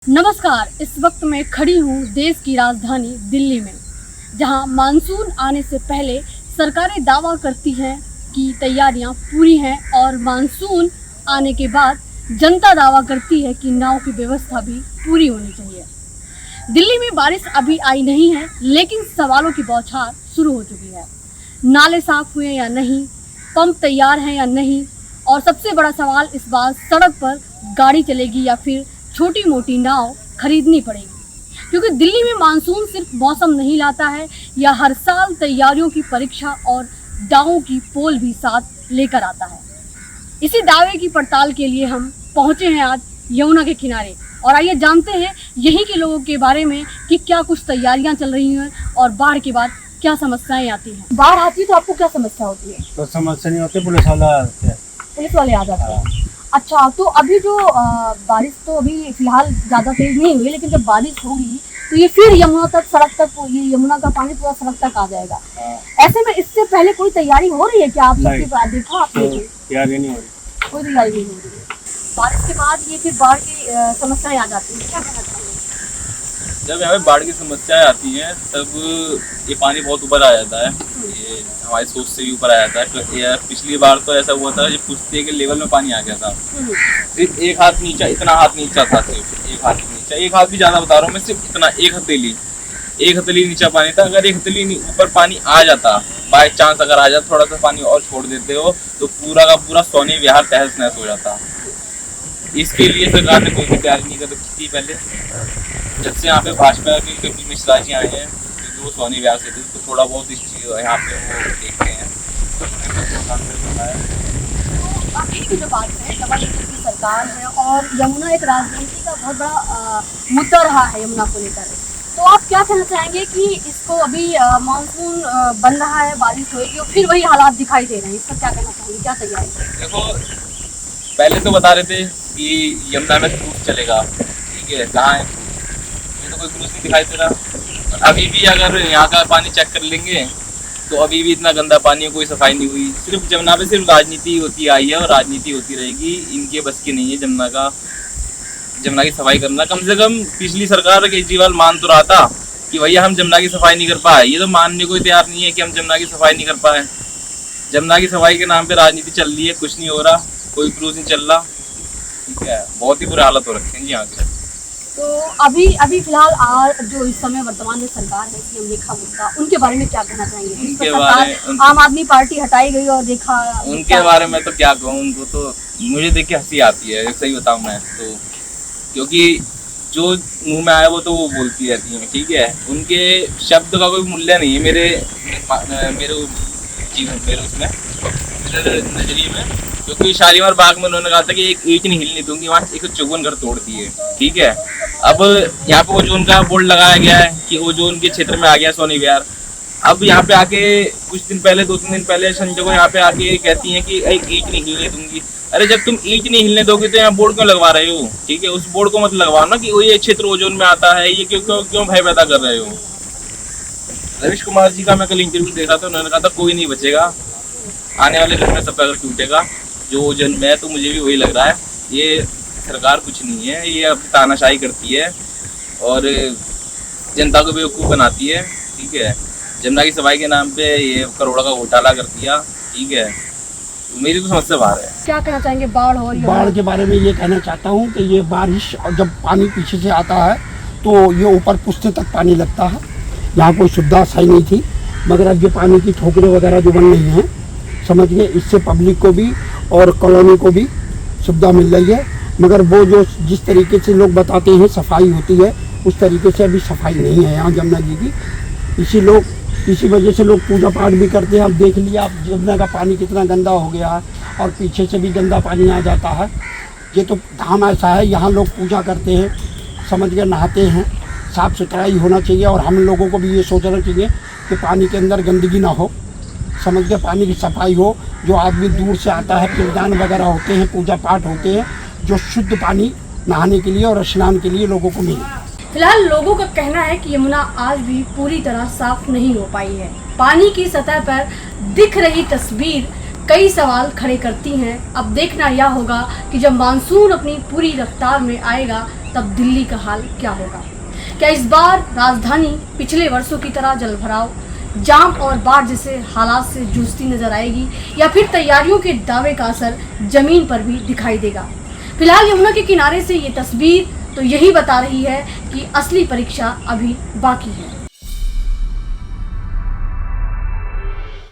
नमस्कार। इस वक्त मैं खड़ी हूँ देश की राजधानी दिल्ली में, जहाँ मानसून आने से पहले सरकारें दावा करती हैं कि तैयारियाँ पूरी हैं और मानसून आने के बाद जनता दावा करती है कि नाव की व्यवस्था भी पूरी होनी चाहिए। दिल्ली में बारिश अभी आई नहीं है, लेकिन सवालों की बौछार शुरू हो चुकी है। नाले साफ हुए या नहीं, पंप तैयार हैं या नहीं, और सबसे बड़ा सवाल इस बार सड़क पर गाड़ी चलेगी या फिर छोटी मोटी नाव खरीदनी पड़ेगी, क्योंकि दिल्ली में मानसून सिर्फ मौसम नहीं लाता है, यह हर साल तैयारियों की परीक्षा और दावों की पोल भी साथ लेकर आता है। इसी दावे की पड़ताल के लिए हम पहुंचे हैं आज यमुना के किनारे, और आइए जानते हैं यहीं के लोगों के बारे में कि क्या कुछ तैयारियां चल रही हैं और बाढ़ के बाद क्या समस्याएं आती हैं। बाढ़ आती है तो आपको क्या समस्या होती है? तो समस्या नहीं होती, पुलिस वाले आ जाते हैं। अच्छा, तो अभी जो बारिश तो अभी फिलहाल ज़्यादा तेज नहीं हुई, लेकिन जब बारिश होगी तो ये फिर यमुना तक, सड़क तक, ये यमुना का पानी पूरा सड़क तक आ जाएगा। ऐसे में इससे पहले कोई तैयारी हो रही है क्या? आप सबके पास देखा आपने? तैयारी नहीं हो रही, कोई तैयारी नहीं हो रही है। बारिश के बाद ये फिर बाढ़ की समस्याएं आ जाती है, क्या कहना चाहिए? जब यहाँ पे बाढ़ की समस्याएं आती हैं तब ये पानी बहुत ऊपर आ जाता है, ये हमारी सोच से भी ऊपर आ जाता है। तो यार पिछली बार तो ऐसा हुआ था जब कुश्ती के लेवल में पानी आ गया था, सिर्फ एक हाथ नीचा, इतना हाथ नीचा था, सिर्फ एक हाथ नीचा, एक हाथ भी ज़्यादा बता रहा हूँ मैं, सिर्फ इतना एक हथेली नीचा पानी था। अगर एक हथेली ऊपर पानी आ जाता, बाई चांस अगर आ जाता, थोड़ा सा पानी और छोड़ देते हो तो पूरा का पूरा सोनी विहार तहस नहस हो जाता। इसके लिए सरकार ने कोई भी तैयारी नहीं कर रखी थी पहले। जब से यहाँ पे भाजपा के कपिल मिश्रा जी आए हैं, जो सोनी विहार से थे, तो थोड़ा बहुत इस चीज़ यहाँ पे वो देखते हैं। अभी की जो बात है, डबल इंजन की सरकार है और यमुना एक राजनीति का बहुत बड़ा मुद्दा रहा है यमुना को लेकर। तो आप क्या कहना चाहेंगे कि इसको अभी मानसून बन रहा है, बारिश होगी और फिर वही हालात दिखाई दे रहे हैं, इसका क्या कहना चाहेंगे, क्या तैयारी? देखो, पहले तो बता रहे थे कि यमुना में क्रूज चलेगा, ठीक है, कहाँ है ये तो कोई क्रूज नहीं दिखाई दे रहा। अभी भी अगर यहाँ का पानी चेक कर लेंगे तो अभी भी इतना गंदा पानी है, कोई सफाई नहीं हुई। सिर्फ यमुना पे सिर्फ राजनीति होती आई है और राजनीति होती रहेगी। इनके बस की नहीं है यमुना की सफाई करना। कम से कम पिछली सरकार केजरीवाल मान तो रहा था कि भैया हम यमुना की सफाई नहीं कर पाए, ये तो मानने को तैयार नहीं है कि हम यमुना की सफाई नहीं कर पाए। यमुना की सफाई के नाम पे राजनीति चल रही है, कुछ नहीं हो रहा, कोई क्रूज नहीं चल रहा, ठीक है, बहुत ही बुरे हालत हो रखे हैं जी यहाँ के। तो अभी फिलहाल जो इस समय वर्तमान में सरकार है, सीएम रेखा गुप्ता, उनके बारे में क्या कहना चाहेंगे? उनके बारे आम आदमी पार्टी हटाई गई और देखा उनके बारे में तो क्या कहूँ, उनको तो मुझे देख के हंसी आती है, सही बताऊँ मैं तो, क्योंकि जो मुंह में आया वो तो वो बोलती रहती है, ठीक है, उनके शब्द का कोई मूल्य नहीं है मेरे जीवन, मेरे नजरिए में। क्योंकि शालीमार बाग में उन्होंने कहा था कि एक ईंट नहीं हिलने दूंगी, वहाँ एक चौवन घर तोड़ दिए, ठीक है। अब यहाँ पे ओजोन का बोर्ड लगाया गया है कि ओजोन के क्षेत्र में आ गया सोनी विहार। अब यहाँ पे आके कुछ दिन पहले, 2-3 दिन पहले संजय को यहाँ पे आके कहती हैं कि एक ईंट नहीं हिलने दूंगी। अरे जब तुम ईंट नहीं हिलने दोगे तो यहाँ बोर्ड क्यों लगवा रहे हो, ठीक है, उस बोर्ड को मत लगवाओ ना कि वो ये क्षेत्र ओजोन में आता है, ये क्यों भय पैदा कर रहे हो। रवीश कुमार जी का मैं कल इंटरव्यू देख रहा था, उन्होंने कहा था कोई नहीं बचेगा, आने वाले दिन में सबका घर टूटेगा जो ओजन में है। तो मुझे भी वही लग रहा है, ये सरकार कुछ नहीं है, ये अपनी तानाशाही करती है और जनता को बेवकूफ़ बनाती है, ठीक है। यमुना की सफाई के नाम पे ये करोड़ों का घोटाला कर दिया, ठीक है, तो मेरी तो समस्या बाहर है। क्या कहना चाहेंगे बाढ़ के बारे में? ये कहना चाहता हूँ कि ये बारिश जब पानी पीछे से आता है तो ये ऊपर पुश्ते तक पानी लगता है। यहाँ कोई सुविधा सही नहीं थी, मगर अब ये पानी की ठोकरें वगैरह जो बन रही हैं, समझिए, इससे पब्लिक को भी और कॉलोनी को भी सुविधा मिल रही है। मगर वो जो जिस तरीके से लोग बताते हैं सफाई होती है, उस तरीके से अभी सफाई नहीं है यहाँ यमुना जी की। इसी वजह से लोग पूजा पाठ भी करते हैं। अब देख लिया आप यमुना का पानी कितना गंदा हो गया है और पीछे से भी गंदा पानी आ जाता है। ये तो धाम ऐसा है, यहाँ लोग पूजा करते हैं, समझ के नहाते हैं, साफ़ सुथराई होना चाहिए। और हम लोगों को भी ये सोचना चाहिए कि पानी के अंदर गंदगी ना हो, समझ के पानी की सफाई हो। जो आदमी दूर से आता है, पिंडदान वगैरह होते हैं, पूजा पाठ होते हैं, जो शुद्ध पानी नहाने के लिए और स्नान के लिए लोगों को मिले। फिलहाल लोगों का कहना है कि यमुना आज भी पूरी तरह साफ नहीं हो पाई है। पानी की सतह पर दिख रही तस्वीर कई सवाल खड़े करती हैं। अब देखना यह होगा कि जब मानसून अपनी पूरी रफ्तार में आएगा तब दिल्ली का हाल क्या होगा। क्या इस बार राजधानी पिछले वर्षों की तरह जलभराव, जाम और बाढ़ जैसे हालात से जूझती नजर आएगी, या फिर तैयारियों के दावे का असर जमीन पर भी दिखाई देगा। फिलहाल यमुना के किनारे से ये तस्वीर तो यही बता रही है कि असली परीक्षा अभी बाकी है।